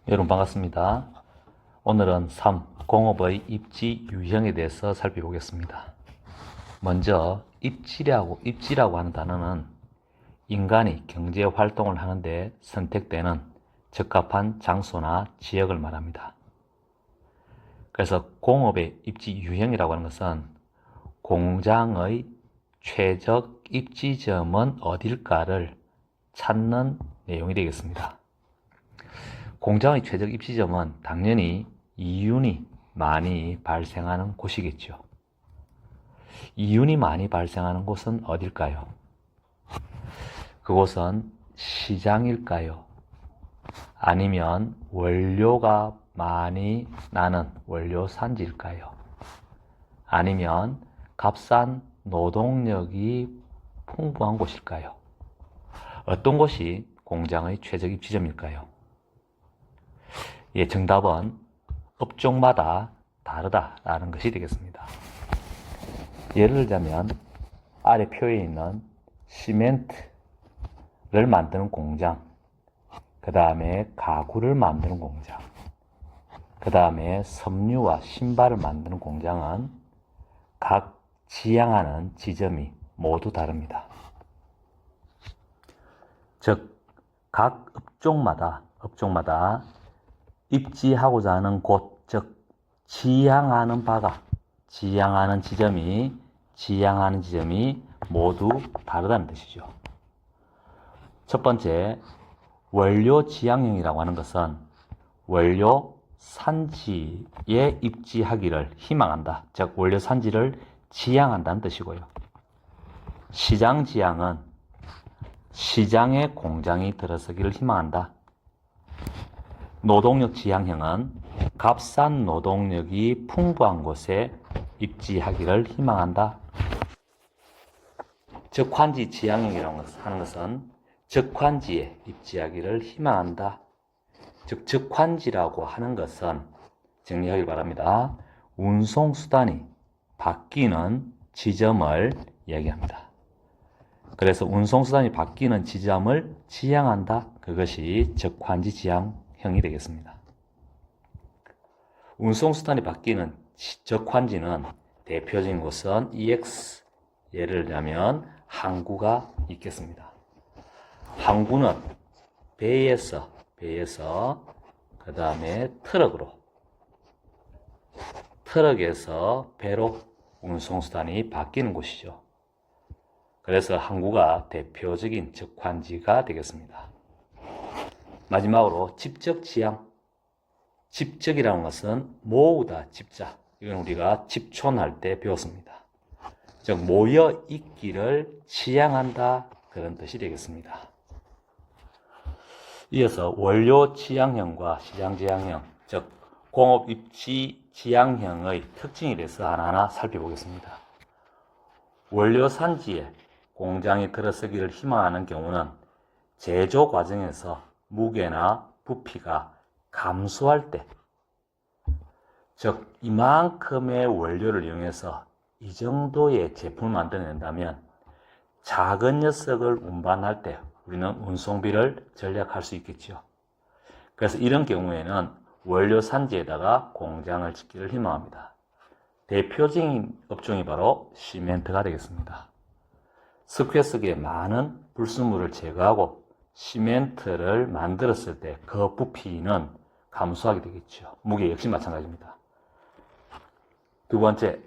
여러분 반갑습니다. 오늘은 3. 공업의 입지 유형에 대해서 살펴보겠습니다. 먼저 입지라고 하는 단어는 인간이 경제 활동을 하는데 선택되는 적합한 장소나 지역을 말합니다. 그래서 공업의 입지 유형이라고 하는 것은 공장의 최적 입지점은 어딜까를 찾는 내용이 되겠습니다. 공장의 최적 입지점은 당연히 이윤이 많이 발생하는 곳이겠죠. 이윤이 많이 발생하는 곳은 어딜까요? 그곳은 시장일까요? 아니면 원료가 많이 나는 원료 산지일까요? 아니면 값싼 노동력이 풍부한 곳일까요? 어떤 곳이 공장의 최적 입지점일까요? 정답은 업종마다 다르다라는 것이 되겠습니다. 예를 들자면 아래 표에 있는 시멘트를 만드는 공장, 그 다음에 가구를 만드는 공장, 그 다음에 섬유와 신발을 만드는 공장은 각 지향하는 지점이 모두 다릅니다. 즉, 각 업종마다 입지하고자 하는 곳, 즉 지향하는 지점이 모두 다르다는 뜻이죠. 첫 번째, 원료 지향형이라고 하는 것은 원료 산지에 입지하기를 희망한다. 즉 원료 산지를 지향한다는 뜻이고요. 시장 지향은 시장에 공장이 들어서기를 희망한다. 노동력 지향형은 값싼 노동력이 풍부한 곳에 입지하기를 희망한다. 적환지 지향형이라고 하는 것은 적환지에 입지하기를 희망한다. 즉 적환지라고 하는 것은 정리하기 바랍니다. 운송수단이 바뀌는 지점을 이야기합니다. 그래서 운송수단이 바뀌는 지점을 지향한다. 그것이 적환지 지향형이 되겠습니다. 운송수단이 바뀌는 적환지는 대표적인 곳은 EX, 예를 들자면 항구가 있겠습니다. 항구는 배에서 그 다음에 트럭에서 배로 운송수단이 바뀌는 곳이죠. 그래서 항구가 대표적인 적환지가 되겠습니다. 마지막으로 집적 지향. 집적이라는 것은 모으다, 집자. 이건 우리가 집촌할 때 배웠습니다. 즉 모여 있기를 지향한다, 그런 뜻이 되겠습니다. 이어서 원료 지향형과 시장 지향형, 즉 공업 입지 지향형의 특징에 대해서 하나하나 살펴보겠습니다. 원료 산지에 공장이 들어서기를 희망하는 경우는 제조 과정에서 무게나 부피가 감소할 때, 즉 이만큼의 원료를 이용해서 이 정도의 제품을 만들어낸다면 작은 녀석을 운반할 때 우리는 운송비를 절약할 수 있겠죠. 그래서 이런 경우에는 원료 산지에다가 공장을 짓기를 희망합니다. 대표적인 업종이 바로 시멘트가 되겠습니다. 석회 속에 많은 불순물을 제거하고 시멘트를 만들었을 때 그 부피는 감소하게 되겠죠. 무게 역시 마찬가지입니다. 두 번째,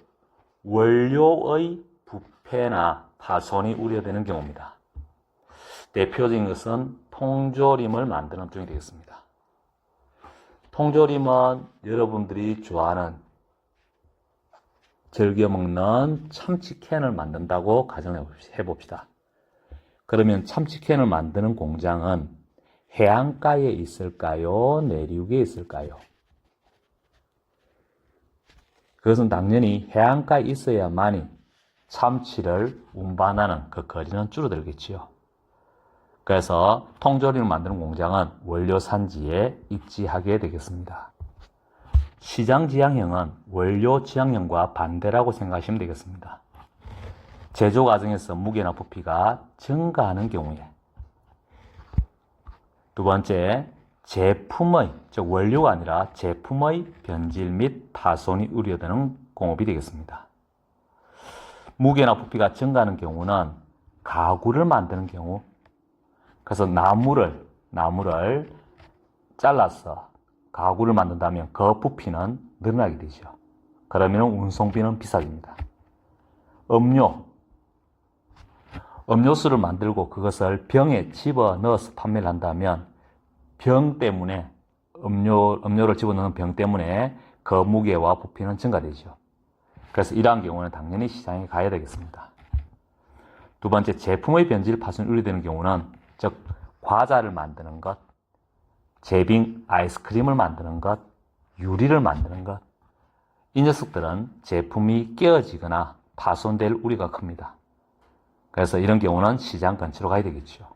원료의 부패나 파손이 우려되는 경우입니다. 대표적인 것은 통조림을 만드는 업종이 되겠습니다. 통조림은 여러분들이 좋아하는 즐겨 먹는 참치캔을 만든다고 가정해 봅시다. 그러면 참치캔을 만드는 공장은 해안가에 있을까요? 내륙에 있을까요? 그것은 당연히 해안가에 있어야만이 참치를 운반하는 그 거리는 줄어들겠지요. 그래서 통조림을 만드는 공장은 원료 산지에 입지하게 되겠습니다. 시장 지향형은 원료 지향형과 반대라고 생각하시면 되겠습니다. 제조 과정에서 무게나 부피가 증가하는 경우에, 두 번째, 제품의, 즉 원료가 아니라 제품의 변질 및 파손이 우려되는 공업이 되겠습니다. 무게나 부피가 증가하는 경우는 가구를 만드는 경우, 그래서 나무를 잘라서 가구를 만든다면 그 부피는 늘어나게 되죠. 그러면 운송비는 비싸집니다. 음료수를 만들고 그것을 병에 집어넣어서 판매를 한다면 병 때문에 음료를 집어넣는 병 때문에 그 무게와 부피는 증가되죠. 그래서 이러한 경우는 당연히 시장에 가야 되겠습니다. 두 번째, 제품의 변질 파손이 우려되는 경우는 즉 과자를 만드는 것, 제빙 아이스크림을 만드는 것, 유리를 만드는 것, 이 녀석들은 제품이 깨어지거나 파손될 우려가 큽니다. 그래서 이런 경우는 시장 근처로 가야 되겠죠.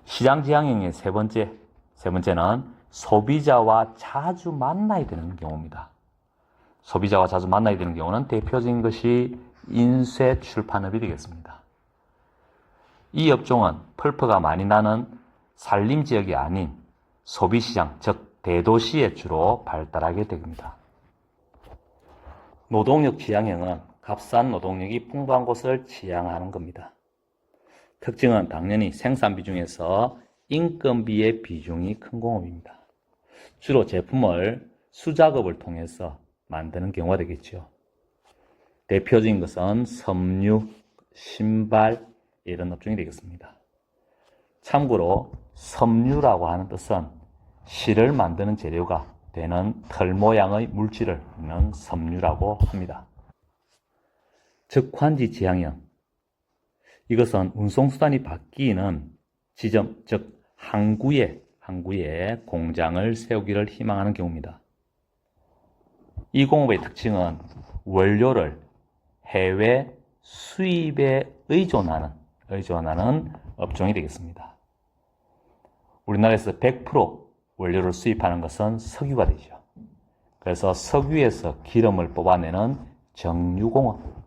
시장 지향형의 세 번째는 소비자와 자주 만나야 되는 경우입니다. 소비자와 자주 만나야 되는 경우는 대표적인 것이 인쇄 출판업이 되겠습니다. 이 업종은 펄프가 많이 나는 산림 지역이 아닌 소비시장, 즉 대도시에 주로 발달하게 됩니다. 노동력 지향형은 값싼 노동력이 풍부한 곳을 지향하는 겁니다. 특징은 당연히 생산비 중에서 인건비의 비중이 큰 공업입니다. 주로 제품을 수작업을 통해서 만드는 경우가 되겠죠. 대표적인 것은 섬유, 신발 이런 업종이 되겠습니다. 참고로 섬유라고 하는 뜻은 실을 만드는 재료가 되는 털 모양의 물질을 는 섬유라고 합니다. 적환지 지향형, 이것은 운송수단이 바뀌는 지점, 즉 항구에 공장을 세우기를 희망하는 경우입니다. 이 공업의 특징은 원료를 해외 수입에 의존하는 업종이 되겠습니다. 우리나라에서 100% 원료를 수입하는 것은 석유가 되죠. 그래서 석유에서 기름을 뽑아내는 정유공업.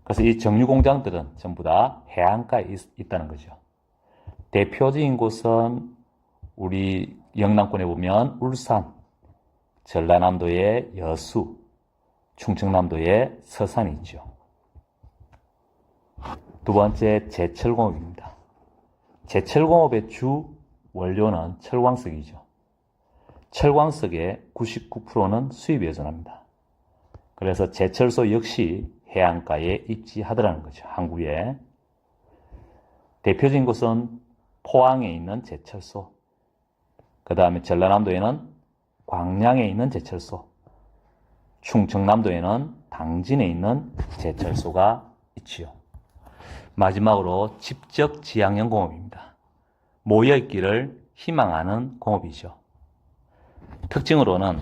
그래서 이 정유공장들은 전부 다 해안가에 있다는 거죠. 대표적인 곳은 우리 영남권에 보면 울산, 전라남도의 여수, 충청남도의 서산이 있죠. 두 번째, 제철공업입니다. 제철공업의 주 원료는 철광석이죠. 철광석의 99%는 수입에 의존합니다. 그래서 제철소 역시 해안가에 입지하더라는 거죠. 항구에. 대표적인 곳은 포항에 있는 제철소, 그 다음에 전라남도에는 광양에 있는 제철소, 충청남도에는 당진에 있는 제철소가 있지요. 마지막으로 집적 지향형 공업입니다. 모여있기를 희망하는 공업이죠. 특징으로는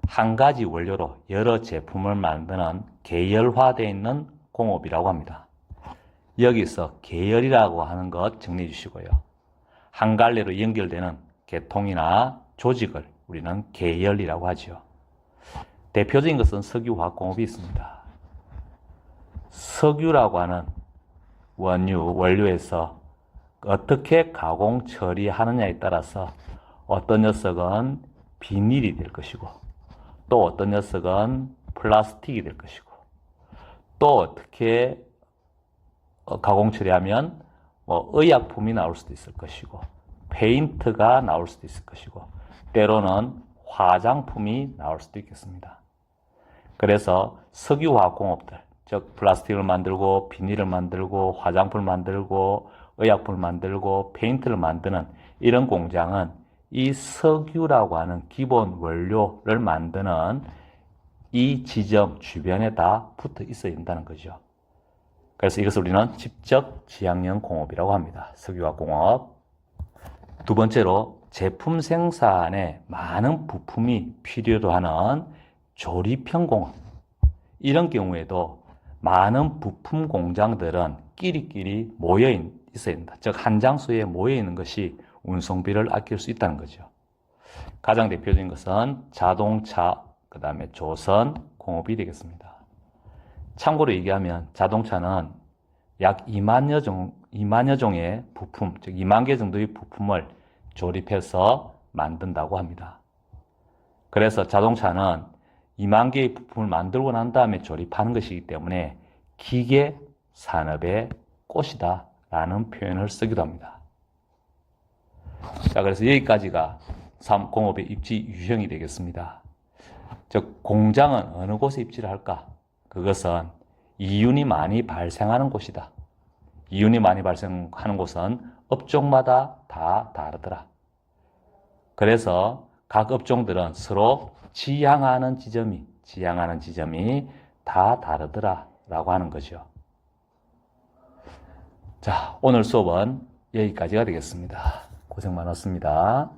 한 가지 원료로 여러 제품을 만드는 계열화되어 있는 공업이라고 합니다. 여기서 계열이라고 하는 것 정리해 주시고요. 한 갈래로 연결되는 계통이나 조직을 우리는 계열이라고 하죠. 대표적인 것은 석유화학공업이 있습니다. 석유라고 하는 원료에서 어떻게 가공 처리하느냐에 따라서 어떤 녀석은 비닐이 될 것이고 또 어떤 녀석은 플라스틱이 될 것이고 또 어떻게 가공 처리하면 의약품이 나올 수도 있을 것이고 페인트가 나올 수도 있을 것이고 때로는 화장품이 나올 수도 있겠습니다. 그래서 석유화학공업들, 즉 플라스틱을 만들고 비닐을 만들고 화장품을 만들고 의약품을 만들고 페인트를 만드는 이런 공장은 이 석유라고 하는 기본 원료를 만드는 이 지점 주변에 다 붙어 있어야 된다는 거죠. 그래서 이것을 우리는 집적 지향형 공업이라고 합니다. 석유화학공업. 두 번째로 제품 생산에 많은 부품이 필요로 하는 조립형 공업. 이런 경우에도 많은 부품 공장들은 끼리끼리 모여 있어야 된다. 즉 한 장소에 모여 있는 것이 운송비를 아낄 수 있다는 거죠. 가장 대표적인 것은 자동차, 그 다음에 조선, 공업이 되겠습니다. 참고로 얘기하면 자동차는 약 2만여 종의 부품, 즉 2만 개 정도의 부품을 조립해서 만든다고 합니다. 그래서 자동차는 2만 개의 부품을 만들고 난 다음에 조립하는 것이기 때문에 기계 산업의 꽃이다 라는 표현을 쓰기도 합니다. 자, 그래서 여기까지가 3공업의 입지 유형이 되겠습니다. 즉, 공장은 어느 곳에 입지를 할까? 그것은 이윤이 많이 발생하는 곳이다. 이윤이 많이 발생하는 곳은 업종마다 다 다르더라. 그래서 각 업종들은 서로 지향하는 지점이 다 다르더라 라고 하는 거죠. 자, 오늘 수업은 여기까지가 되겠습니다. 고생 많았습니다.